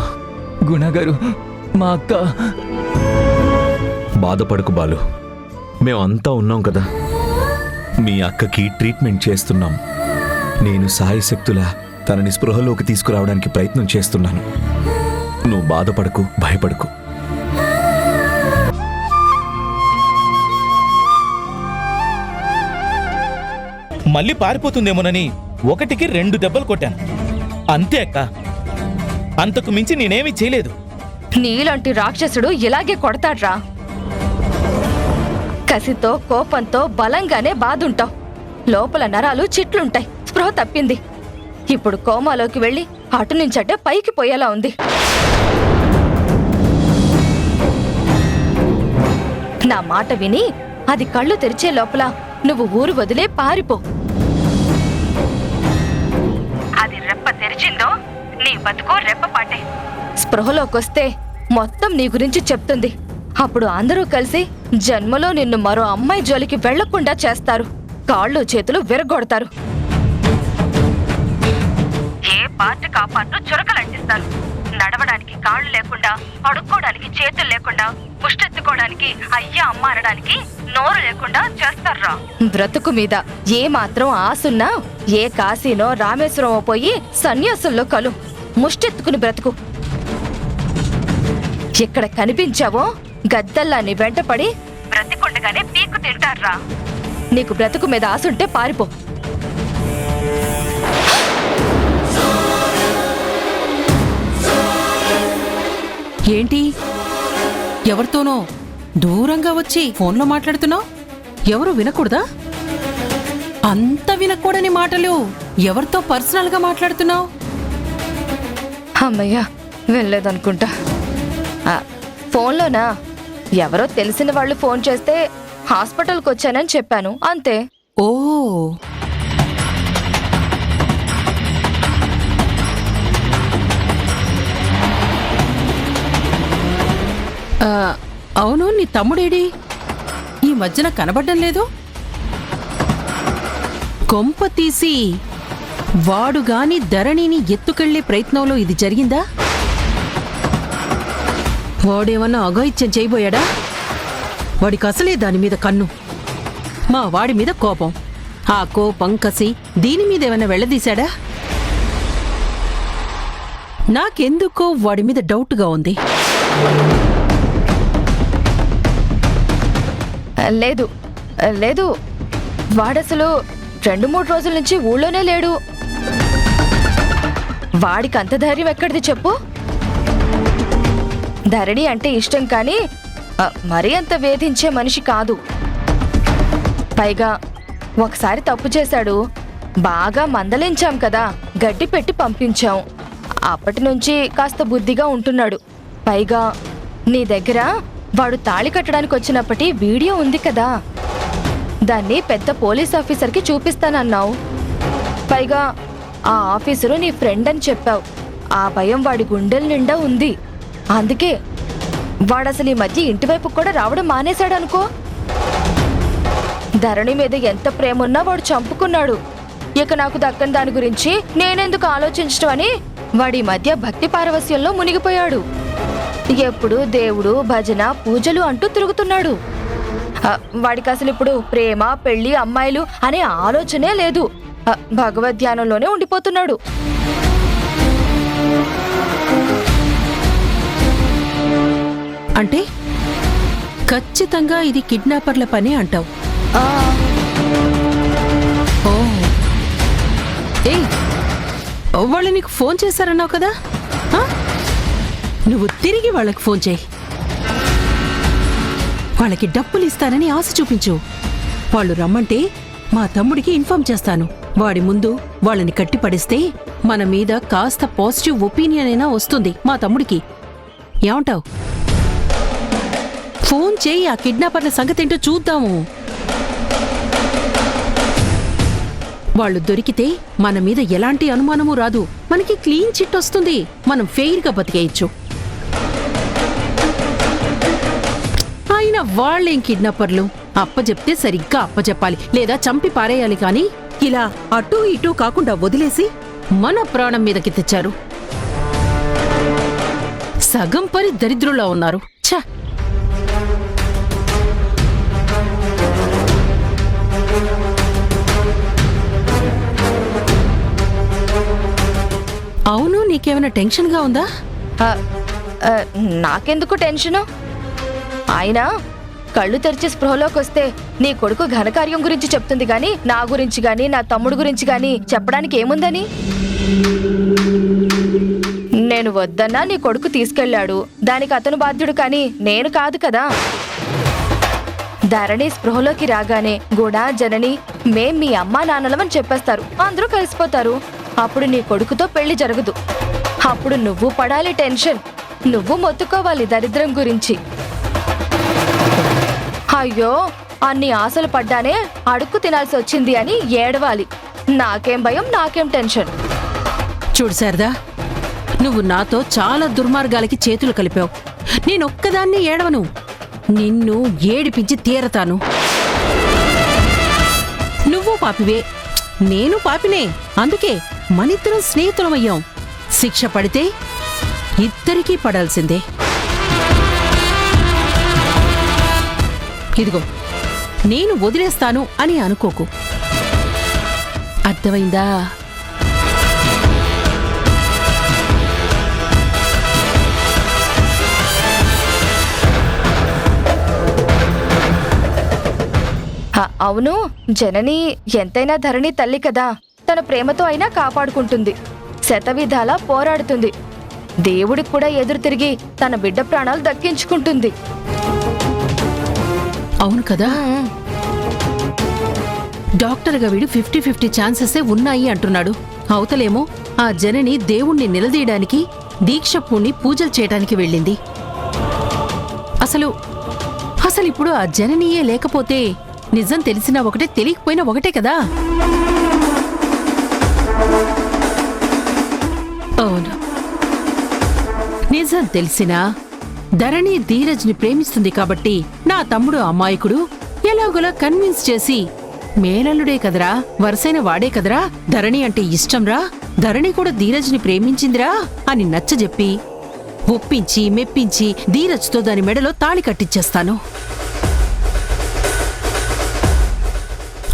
గుణగారు, మా అక్క. బాధపడకు బాలు, మేమంతా ఉన్నాం కదా. మీ అక్కకి ట్రీట్మెంట్ చేస్తున్నాం. నేను సాయశక్తులా తనని స్పృహలోకి తీసుకురావడానికి ప్రయత్నం చేస్తున్నాను. నువ్వు బాధపడకు, భయపడకు. మళ్ళీ పారిపోతుందేమోనని 1కి 2 దెబ్బలు కొట్టాను. అంతే అక్క, అంతకు మించి నేనేమీ చేయలేదు. నీలాంటి రాక్షసుడు ఇలాగే కొడతాడ్రా. కసితో కోపంతో బలంగానే బాధుంటావు. లోపల నరాలు చిట్లుంటాయి. స్పృహ తప్పింది. ఇప్పుడు కోమాలోకి వెళ్ళి అటు నుంచటే పైకి పోయేలా ఉంది. నా మాట విని అది కళ్ళు తెరిచే లోపల నువ్వు ఊరు వదిలే పారిపో. అది రెప్ప తెరిచిందో నీ బతుకో రెప్ప పాటే. స్పృహలోకొస్తే మొత్తం నీ గురించి చెప్తుంది. అప్పుడు అందరూ కలిసి జన్మలో నిన్ను మరో అమ్మాయి జోలికి వెళ్లకుండా చేస్తారు. కాళ్ళు చేతులు విరగొడతారు. ఏ పార్ట్ కాపాటు చురకలంటిస్తారు. నడవడానికి కాళ్ళు లేకుండా, అడుక్కోవడానికి చేతులు లేకుండా, ముష్టెత్తుకోవడానికి అయ్యా అమ్మ అనడానికి నోరు లేకుండా చేస్తారా. బ్రతుకు మీద ఏ మాత్రం ఆసున్నా ఏ కాశీనో రామేశ్వరమో పోయి సన్యాసుల్లో కలు. ముష్టెత్తుకుని బ్రతుకు. ఇక్కడ కనిపించావో గద్దల్లా నీ వెంటపడి బ్రతికుండగానే పీకు తింటారా. నీకు బ్రతుకు మీద ఆసుంటే పారిపో. ఏంటి ఎవరితోనో దూరంగా వచ్చి ఫోన్లో మాట్లాడుతున్నావు? ఎవరు వినకూడదా? అంత వినకూడని మాటలు ఎవరితో పర్సనల్ గా మాట్లాడుతున్నావు? అమ్మయ్యా, వెళ్ళలేదనుకుంటా. ఫోన్లోనా? ఎవరో తెలిసిన వాళ్ళు ఫోన్ చేస్తే హాస్పిటల్కి వచ్చానని చెప్పాను, అంతే. ఓ, అవును, నీ తమ్ముడేడి? ఈ మధ్యన కనబడ్డం లేదు. కొంప తీసి వాడుగాని ధరణిని ఎత్తుకెళ్లే ప్రయత్నంలో ఇది జరిగిందా? వాడేమన్నా అఘాయిత్యం చేయబోయాడా? వాడికి అసలే దాని మీద కన్ను, మా వాడి మీద కోపం. ఆ కోపం కసి దీని మీదేమన్నా వెళ్ళదీశాడా? నాకెందుకో వాడి మీద డౌట్గా ఉంది. లేదు లేదు, వాడసలు 2-3 రోజుల నుంచి ఊళ్ళోనే లేడు. వాడికి అంత ధైర్యం ఎక్కడిది చెప్పు? ధరణి అంటే ఇష్టం కానీ మరీ అంత వేధించే మనిషి కాదు. పైగా ఒకసారి తప్పు చేశాడు, బాగా మందలించాం కదా, గడ్డి పెట్టి పంపించాం. అప్పటి నుంచి కాస్త బుద్ధిగా ఉంటున్నాడు. పైగా నీ దగ్గర వాడు తాళి కట్టడానికి వచ్చినప్పటి వీడియో ఉంది కదా, దాన్ని పెద్ద పోలీస్ ఆఫీసర్కి చూపిస్తానన్నావు. పైగా ఆ ఆఫీసరు నీ ఫ్రెండ్ అని చెప్పావు. ఆ భయం వాడి గుండెల నిండా ఉంది. అందుకే వాడసలు ఈ మధ్య ఇంటివైపు కూడా రావడం మానేశాడనుకో. ధరణి మీద ఎంత ప్రేమున్నా వాడు చంపుకున్నాడు. ఇక నాకు దక్కని దాని గురించి నేనెందుకు ఆలోచించడం అని వాడి మధ్య భక్తి పారవస్యంలో మునిగిపోయాడు. ఎప్పుడు దేవుడు, భజన, పూజలు అంటూ తిరుగుతున్నాడు. వాడికి అసలు ఇప్పుడు ప్రేమ, పెళ్లి, అమ్మాయిలు అనే ఆలోచనే లేదు. భగవద్ ధ్యానంలోనే ఉండిపోతున్నాడు. అంటే ఖచ్చితంగా ఇది కిడ్నాపర్ల పని అంటావు? ఓ, ఏయ్, వాళ్ళు నీకు ఫోన్ చేశారన్నావు కదా, నువ్వు తిరిగి వాళ్ళకి ఫోన్ చేయి. వాళ్ళకి డబ్బులు ఇస్తానని ఆశ చూపించు. వాళ్ళు రమ్మంటే మా తమ్ముడికి ఇన్ఫార్మ్ చేస్తాను. వాడి ముందు వాళ్ళని కట్టిపడిస్తే మన మీద కాస్త పాజిటివ్ ఒపీనియన్ అయినా వస్తుంది మా తమ్ముడికి. ఏమంటావు? ఫోన్ చేయి, ఆ కిడ్నాపర్ల సంగతేంటో చూద్దాము. వాళ్ళు దొరికితే మన మీద ఎలాంటి అనుమానము రాదు. మనకి క్లీన్ చిట్ వస్తుంది. మనం ఫెయిర్గా బతికేయచ్చు. అయినా వాళ్ళేం కిడ్నాపర్లు? అప్పచెప్తే సరిగ్గా అప్పచెప్పాలి, లేదా చంపి పారేయాలి. కానీ ఇలా అటూ ఇటూ కాకుండా వదిలేసి మన ప్రాణం మీదకి తెచ్చారు. సగం పరి దరిద్రులా ఉన్నారు. ఛ! అవును, నీకేమైనా టెన్షన్గా ఉందా? నాకెందుకు టెన్షను? అయినా కళ్ళు తెరిచి స్పృహలోకి వస్తే నీ కొడుకు ఘనకార్యం గురించి చెప్తుంది గాని నా గురించి గాని నా తమ్ముడు గురించి గాని చెప్పడానికి ఏముందని? నేను వద్దన్నా నీ కొడుకు తీసుకెళ్లాడు, దానికి అతను బాధ్యుడు కానీ నేను కాదు కదా. ధరణి స్పృహలోకి రాగానే గుడా, జనని, మేం మీ అమ్మా నాన్నలమని చెప్పేస్తారు. అందరూ కలిసిపోతారు. అప్పుడు నీ కొడుకుతో పెళ్లి జరగదు. అప్పుడు నువ్వు పడాలి టెన్షన్, నువ్వు మొత్తుకోవాలి దరిద్రం గురించి. అయ్యో అన్ని ఆశలు పడ్డానే అడుక్కు తినాల్సి వచ్చింది అని ఏడవాలి. నాకేం భయం, నాకేం టెన్షన్. చూడు శారదా, నువ్వు నాతో చాలా దుర్మార్గాలకి చేతులు కలిపావు. నేనొక్కదాన్ని ఏడవను, నిన్ను ఏడిపించి తీరతాను. నువ్వు పాపివే, నేను పాపినే. అందుకే మనిద్దరం స్నేహితులమయ్యాం. శిక్ష పడితే ఇద్దరికీ పడాల్సిందే. ఇదిగో, నేను వదిలేస్తాను అని అనుకోకు, అర్థమైందా? అవును, జనని ఎంతైనా ధరణి తల్లి కదా. తన ప్రేమతో అయినా కాపాడుకుంటుంది, శతవిధాలా పోరాడుతుంది. దేవుడికి కూడా ఎదురు తిరిగి తన బిడ్డ ప్రాణాలు దక్కించుకుంటుంది. అవును కదా, డాక్టర్గా వీడు 50-50 ఛాన్సెసే ఉన్నాయి అంటున్నాడు. అవతలేమో ఆ జనని దేవుణ్ణి నిలదీయడానికి దీక్ష పూని పూజలు చేయడానికి వెళ్ళింది. అసలు ఇప్పుడు ఆ జననీయే లేకపోతే నిజం తెలిసినా ఒకటే, తెలియకపోయినా ఒకటే కదా. అవును, నిజం తెలిసినా ధరణి ధీరజ్ని ప్రేమిస్తుంది కాబట్టి నా తమ్ముడు అమాయకుడు ఎలాగోలా కన్విన్స్ చేసి, మేనల్లుడే కదరా, వరసైన వాడే కదరా, ధరణి అంటే ఇష్టంరా, ధరణి కూడా ధీరజ్ని ప్రేమించిందిరా అని నచ్చజెప్పి ఒప్పించి మెప్పించి ధీరజ్తో దాని మెడలో తాళి కట్టించేస్తాను.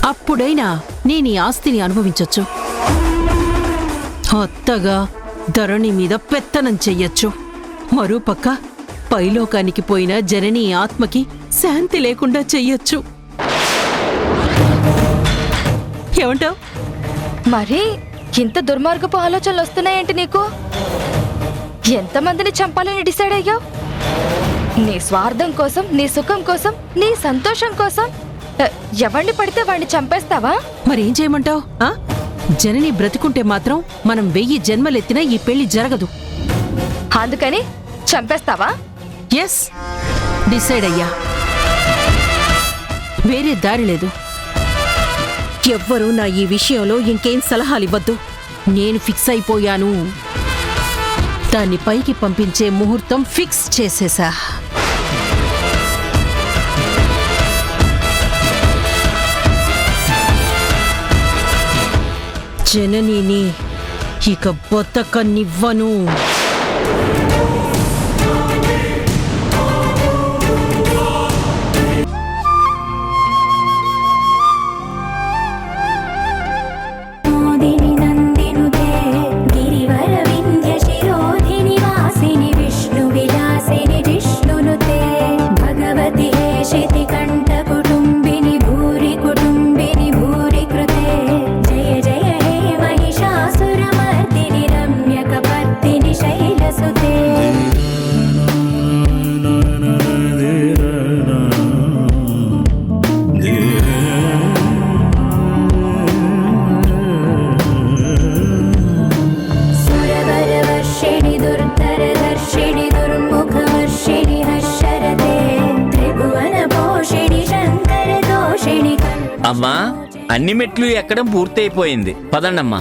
అప్పుడైనా నేను ఈ ఆస్తిని అనుభవించొచ్చు. అత్తగా ధరణి మీద పెత్తనం చెయ్యొచ్చు. మరోపక్క పైలోకానికి పోయిన జనని ఆత్మకి శాంతి లేకుండా చెయ్యొచ్చు. ఏమంటావ్? మరి ఇంత దుర్మార్గపు ఆలోచనలు వస్తున్నాయేంటి నీకు? ఎంతమందిని చంపాలని డిసైడ్ అయ్యావు? నీ స్వార్థం కోసం, నీ సుఖం కోసం, నీ సంతోషం కోసం ఎవరిని పడితే వాడిని చంపేస్తావా? మరేం చేయమంటావ్? జనని బ్రతికుంటే మాత్రం మనం 1000 జన్మలెత్తినా ఈ పెళ్లి జరగదు. అందుకని చంపేస్తావా? ఎస్, డిసైడ్ అయ్యా. వేరే దారి లేదు. ఎవ్వరూ నా ఈ విషయంలో ఇంకేం సలహాలివ్వద్దు. నేను ఫిక్స్ అయిపోయాను. దాన్ని పైకి పంపించే ముహూర్తం ఫిక్స్ చేసేసా. జననిని ఇక బతకనివ్వను. అమ్మా, అన్ని మెట్లు ఎక్కడం పూర్తయిపోయింది, పదండమ్మా.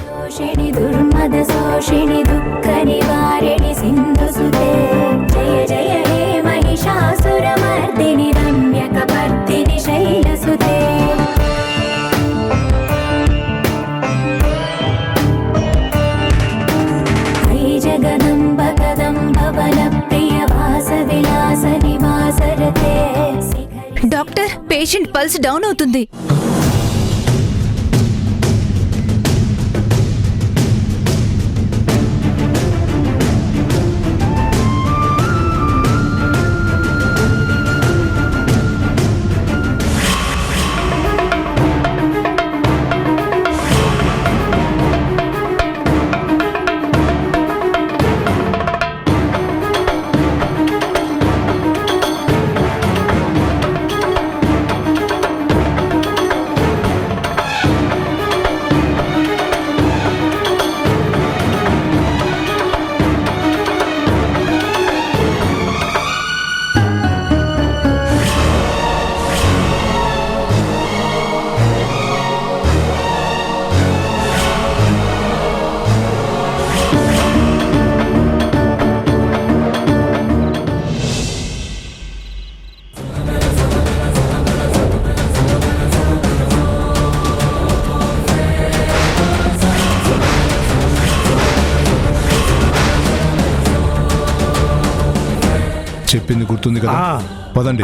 డాక్టర్, పేషెంట్ పల్స్ డౌన్ అవుతుంది. చెప్పింది గుర్తుంది కదా, పదండి.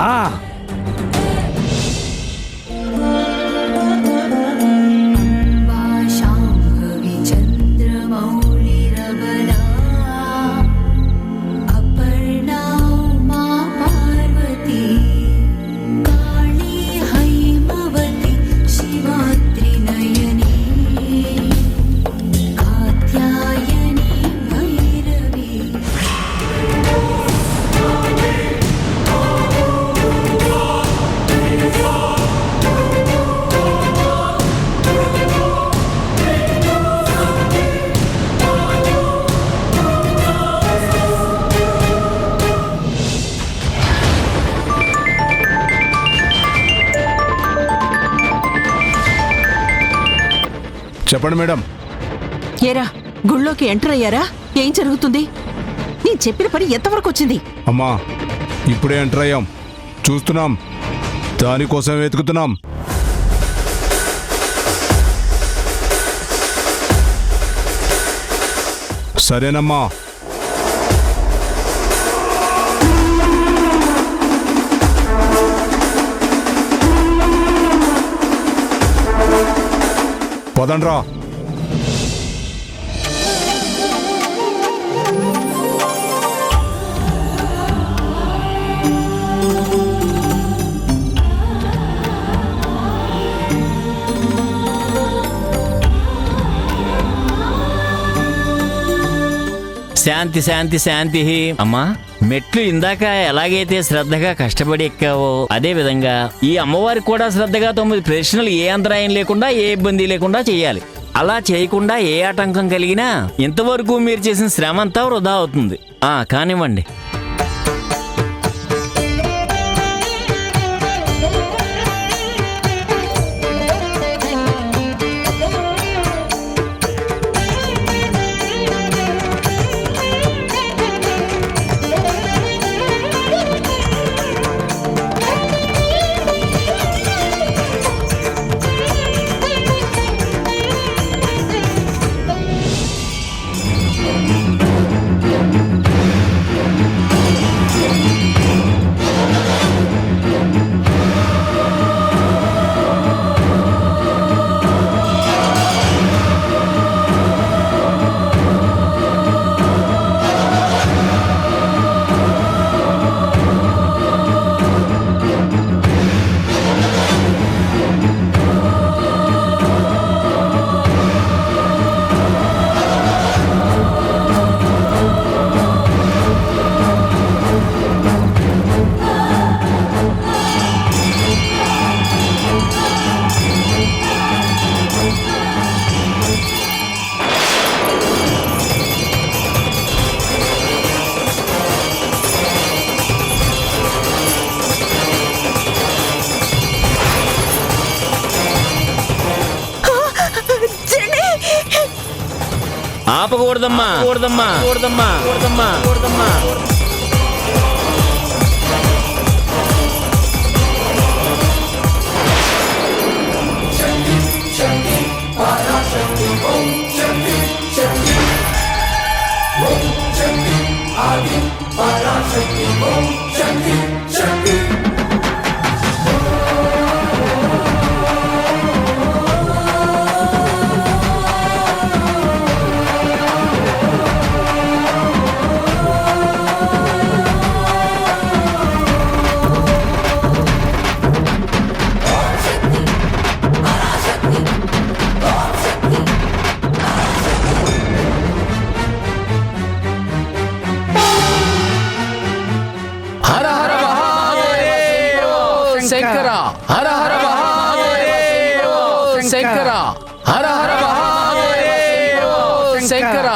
చెప్పండి మేడం. ఏరా, గుళ్ళోకి ఎంటర్ అయ్యారా? ఏం జరుగుతుంది? నేను చెప్పిన పని ఎంతవరకు వచ్చింది? అమ్మా, ఇప్పుడే ఎంటర్ అయ్యాం, చూస్తున్నాం, దానికోసం వెతుకుతున్నాం. సరేనమ్మా. పదండ్రా. శాంతి శాంతి శాంతి. అమ్మా, మెట్లు ఇందాక ఎలాగైతే శ్రద్ధగా కష్టపడి ఎక్కావో అదే విధంగా ఈ అమ్మవారికి కూడా శ్రద్ధగా 9 ప్రశ్నలు ఏ అంతరాయం లేకుండా, ఏ ఇబ్బంది లేకుండా చేయాలి. అలా చేయకుండా ఏ ఆటంకం కలిగినా ఇంతవరకు మీరు చేసిన శ్రమ అంతా వృధా అవుతుంది. కానివ్వండి. ఆపకూడదమ్మా, కూడదమ్మా, కూడదమ్మా, కూడదమ్మా, కూడదమ్మా. శంకర హర హర మహాదేవ శంకర హర హర మహాదేవ శంకర.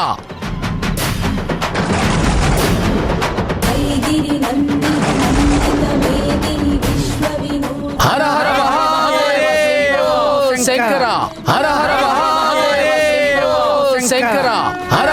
హర హర మహాదేవ శంకర హర హర మహాదేవ శంకర హర